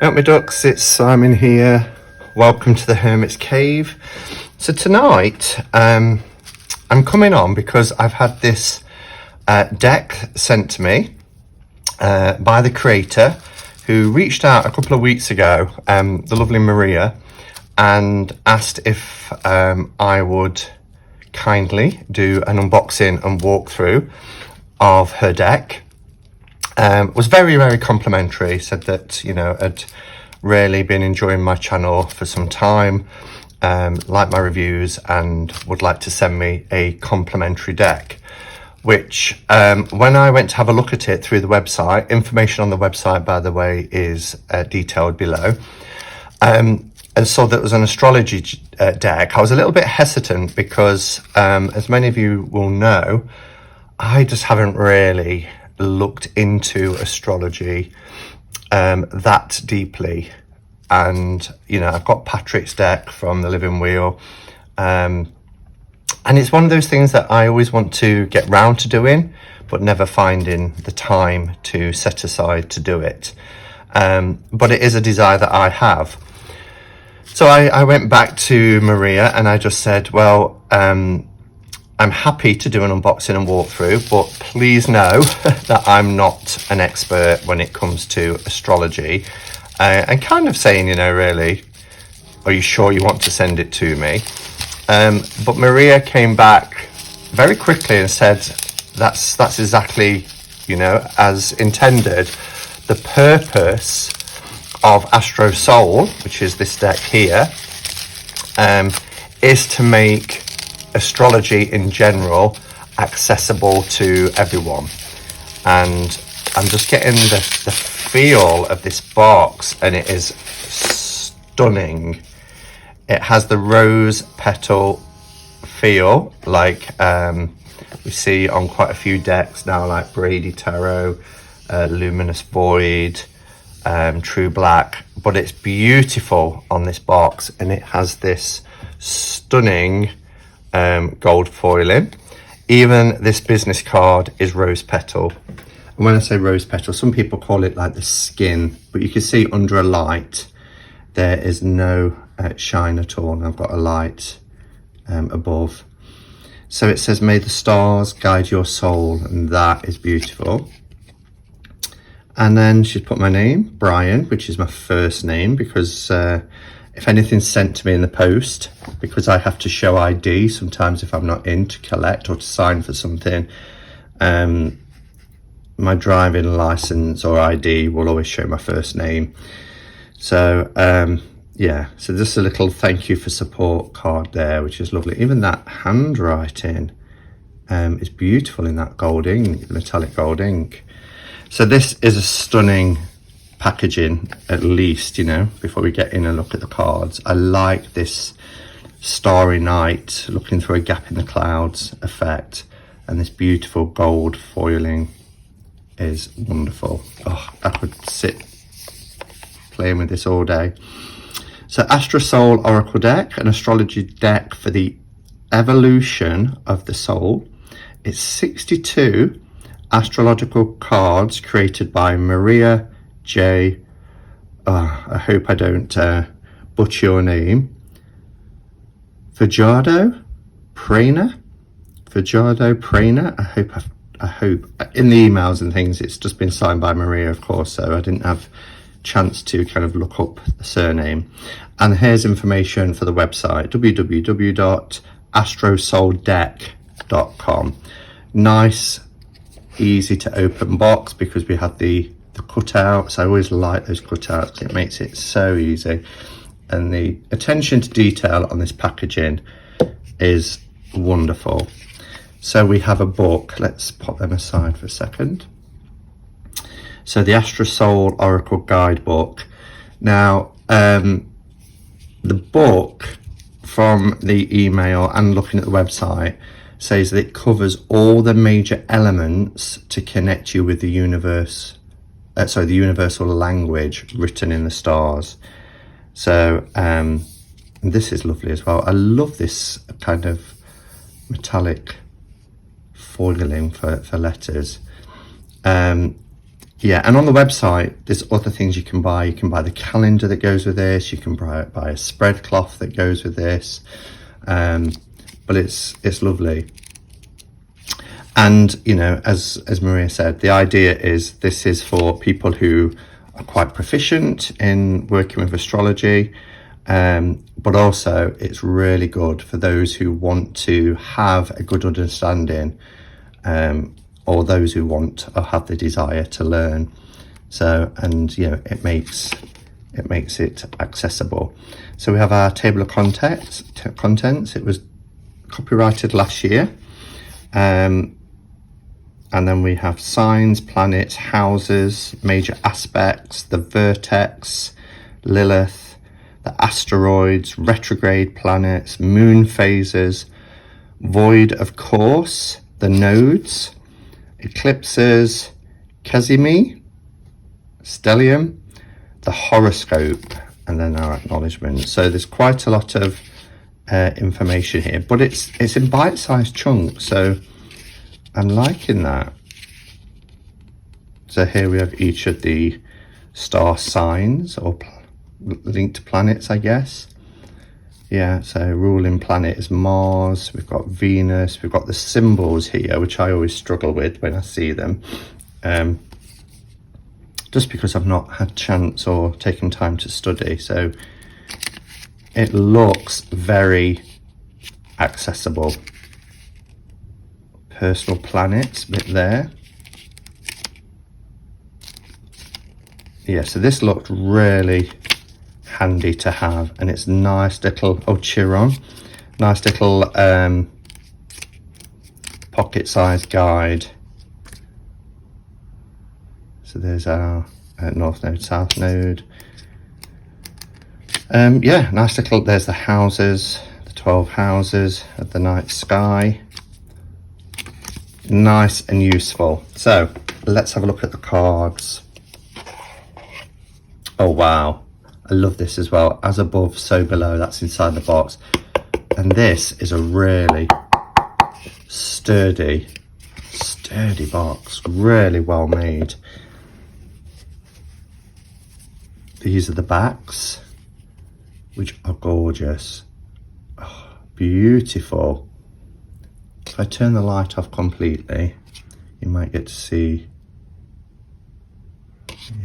Out my ducks, it's Simon here. Welcome to the Hermit's Cave. So tonight I'm coming on because I've had this deck sent to me by the creator, who reached out a couple of weeks ago, the lovely Maria, and asked if I would kindly do an unboxing and walkthrough of her deck. Was very, very complimentary. Said that, you know, I'd really been enjoying my channel for some time, liked my reviews, and would like to send me a complimentary deck, which when I went to have a look at it through the website, information on the website, by the way, is detailed below, and saw that it was an astrology deck. I was a little bit hesitant because, as many of you will know, I just haven't really looked into astrology that deeply. And, you know, I've got Patrick's deck from the Living Wheel, and it's one of those things that I always want to get round to doing, but never finding the time to set aside to do it. But it is a desire that I have. So I went back to Maria and I just said, well, I'm happy to do an unboxing and walkthrough, but please know that I'm not an expert when it comes to astrology. And kind of saying, you know, really, are you sure you want to send it to me? But Maria came back very quickly and said, that's exactly, you know, as intended. The purpose of Astrosoul, which is this deck here, is to make astrology in general accessible to everyone. And I'm just getting the feel of this box, and it is stunning. It has the rose petal feel, like we see on quite a few decks now, like Brady Tarot, Luminous Void, True Black, but it's beautiful on this box, and it has this stunning gold foiling. Even this business card is rose petal. And when I say rose petal, some people call it like the skin, but you can see under a light there is no shine at all, and I've got a light above. So it says, may the stars guide your soul, and that is beautiful. And then she's put my name, Brian, which is my first name, because if anything's sent to me in the post, because I have to show ID sometimes if I'm not in to collect or to sign for something, my driving license or ID will always show my first name. So yeah, so just a little thank you for support card there, which is lovely. Even that handwriting is beautiful in that gold ink, metallic gold ink. So this is a stunning packaging, at least, you know, before we get in and look at the cards. I like this starry night looking through a gap in the clouds effect, and this beautiful gold foiling is wonderful. Oh, I could sit playing with this all day. So Astrosoul Oracle deck, an astrology deck for the evolution of the soul. It's 62 astrological cards created by Maria J. I hope I don't butcher your name. Fajardo Prana. I hope in the emails and things it's just been signed by Maria, of course, so I didn't have chance to kind of look up the surname. And here's information for the website, www.astrosouldeck.com. Nice, easy to open box, because we have the cutouts. I always like those cutouts, it makes it so easy, and the attention to detail on this packaging is wonderful. So we have a book, let's pop them aside for a second. So the Astrosoul Oracle Guidebook. Now the book, from the email and looking at the website, says that it covers all the major elements to connect you with the universe, the universal language written in the stars. So this is lovely as well. I love this kind of metallic foiling for letters. yeah, and on the website, there's other things you can buy. You can buy the calendar that goes with this. You can buy a spread cloth that goes with this. But it's lovely. And, you know, as Maria said, the idea is this is for people who are quite proficient in working with astrology. But also it's really good for those who want to have a good understanding, or those who want or have the desire to learn. So, and you know, it makes it accessible. So we have our table of contents. It was copyrighted last year. And then we have signs, planets, houses, major aspects, the vertex, Lilith, the asteroids, retrograde planets, moon phases, void of course, the nodes, eclipses, Casimir, stellium, the horoscope, and then our acknowledgement. So there's quite a lot of information here, but it's in bite-sized chunks, so I'm liking that. So here we have each of the star signs or linked planets, I guess. Yeah, so ruling planet is Mars, we've got Venus, we've got the symbols here, which I always struggle with when I see them. Just because I've not had chance or taken time to study. So it looks very accessible. Personal planets bit there. Yeah, so this looked really handy to have, and it's nice little, oh, Chiron, nice little pocket sized guide. So there's our north node, south node. Yeah, nice little, there's the houses, the 12 houses of the night sky. Nice and useful. So let's have a look at the cards. Oh wow, I love this as well. As above, so below, that's inside the box. And this is a really sturdy box, really well made. These are the backs, which are gorgeous. Oh, beautiful. If I turn the light off completely, you might get to see.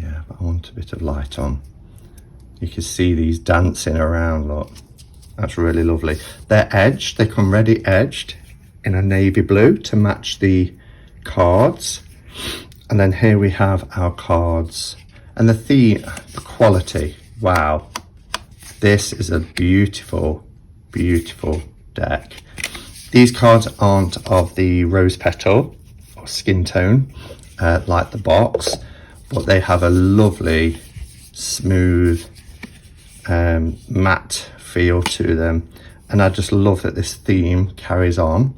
Yeah, but I want a bit of light on. You can see these dancing around, look. That's really lovely. They're edged, they come ready edged in a navy blue to match the cards. And then here we have our cards. And the theme, the quality, wow. This is a beautiful, beautiful deck. These cards aren't of the rose petal or skin tone, like the box, but they have a lovely, smooth, matte feel to them. And I just love that this theme carries on,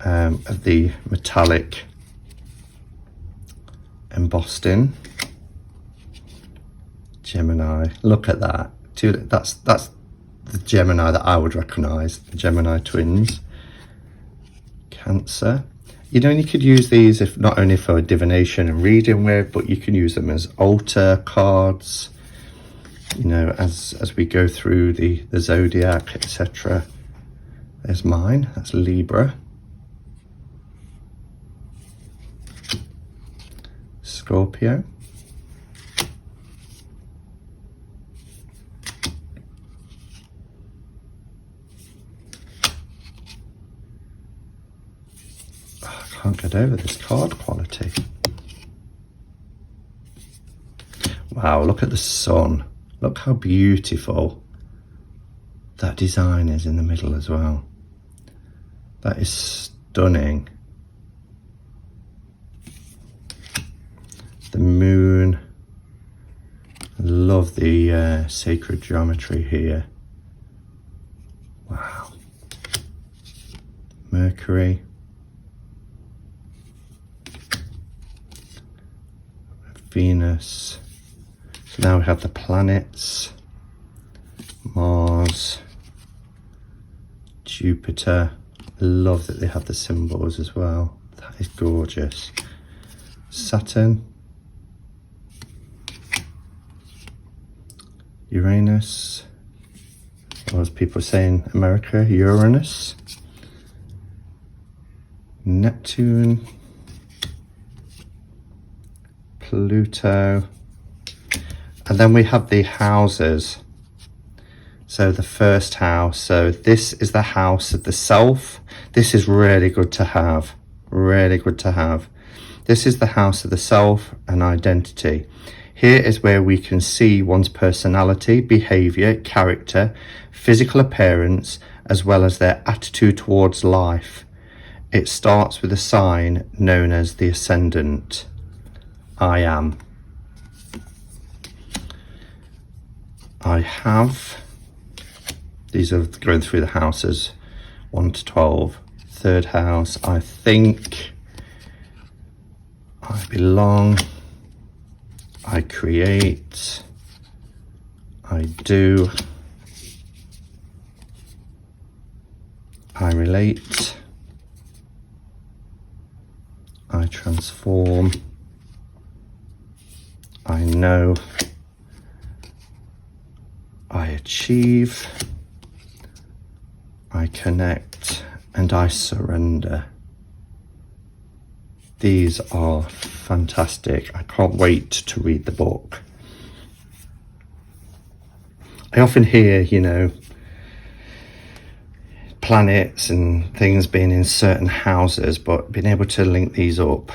of the metallic embossing. Gemini, look at that. That's the Gemini that I would recognise, the Gemini twins. Cancer. You know, and you could use these if not only for divination and reading with, but you can use them as altar cards, you know, as we go through the zodiac, etc. There's mine, that's Libra. Scorpio. Can't get over this card quality. Wow, look at the sun. Look how beautiful that design is in the middle as well. That is stunning. The moon. I love the sacred geometry here. Wow. Mercury. Venus. So now we have the planets. Mars. Jupiter. I love that they have the symbols as well. That is gorgeous. Saturn. Uranus, or as people say in America, Uranus, Neptune, Pluto, and then we have the houses. So the first house, so this is the house of the self. This is really good to have, really good to have. This is the house of the self and identity. Here is where we can see one's personality, behavior, character, physical appearance, as well as their attitude towards life. It starts with a sign known as the ascendant. I am. I have. These are going through the houses 1 to 12. Third house, I think. I belong. I create. I do. I relate. I transform. I know. I achieve. I connect, and I surrender. These are fantastic. I can't wait to read the book. I often hear, you know, planets and things being in certain houses, but being able to link these up.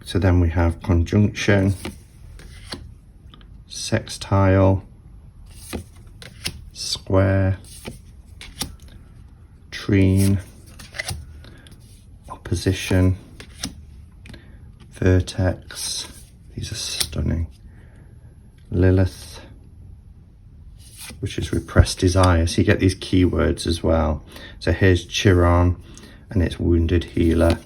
So then we have conjunction, sextile, square, trine, opposition, vertex. These are stunning. Lilith, which is repressed desire. So you get these keywords as well. So here's Chiron, and it's wounded healer.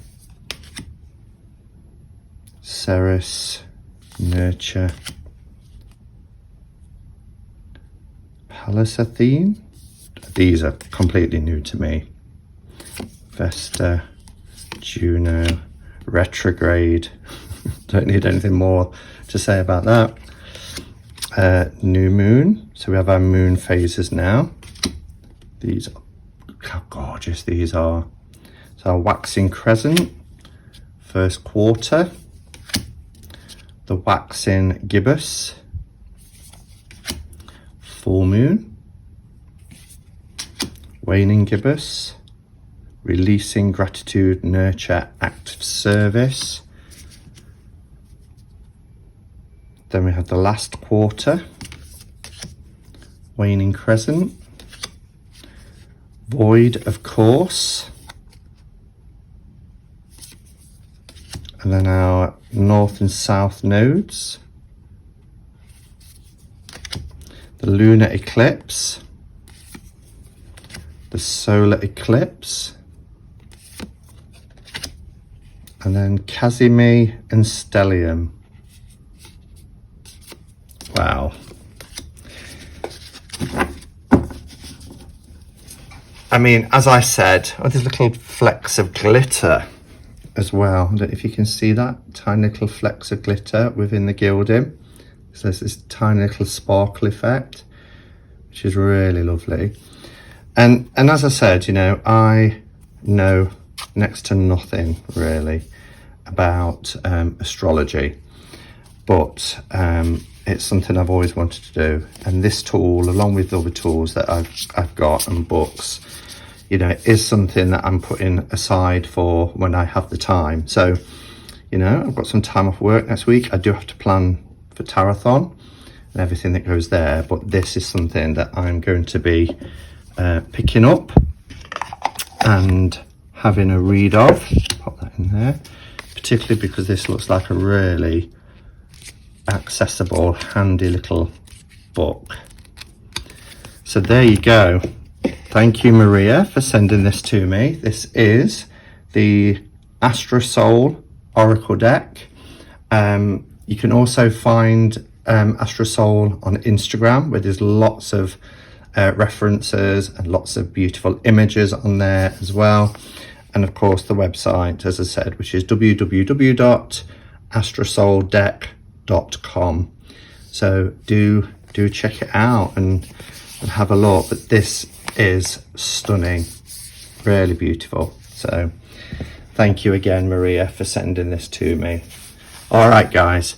Ceres, nurture. Palasathene. These are completely new to me. Vesta, Juno, retrograde. Don't need anything more to say about that. New moon. So we have our moon phases now. These are how gorgeous these are. So our waxing crescent, first quarter. The waxing gibbous, full moon. Waning gibbous, releasing gratitude, nurture, active service. Then we have the last quarter, waning crescent, void of course, and then our north and south nodes, the lunar eclipse, the solar eclipse, and then Casimir and stellium. Wow. I mean, as I said, oh, there's little flecks of glitter as well. I don't know if you can see that, tiny little flecks of glitter within the gilding. So there's this tiny little sparkle effect, which is really lovely. And as I said, you know, I know next to nothing really about astrology, but it's something I've always wanted to do. And this tool, along with other tools that I've got and books, you know, is something that I'm putting aside for when I have the time. So, you know, I've got some time off work next week. I do have to plan for Tarathon and everything that goes there, but this is something that I'm going to be picking up and having a read of. Pop that in there, particularly because this looks like a really accessible, handy little book. So there you go. Thank you, Maria, for sending this to me. This is the Astrosoul Oracle deck. You can also find Astrosoul on Instagram, where there's lots of references and lots of beautiful images on there as well. And of course the website, as I said, which is www.astrosouldeck.com. So do check it out and have a look. But this is stunning, really beautiful. So thank you again, Maria, for sending this to me. All right, guys,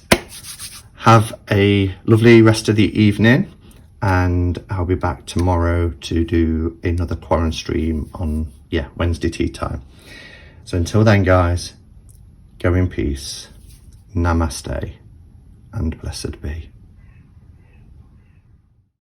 have a lovely rest of the evening, and I'll be back tomorrow to do another quarantine stream on Wednesday tea time. So until then, guys, go in peace, namaste, and blessed be.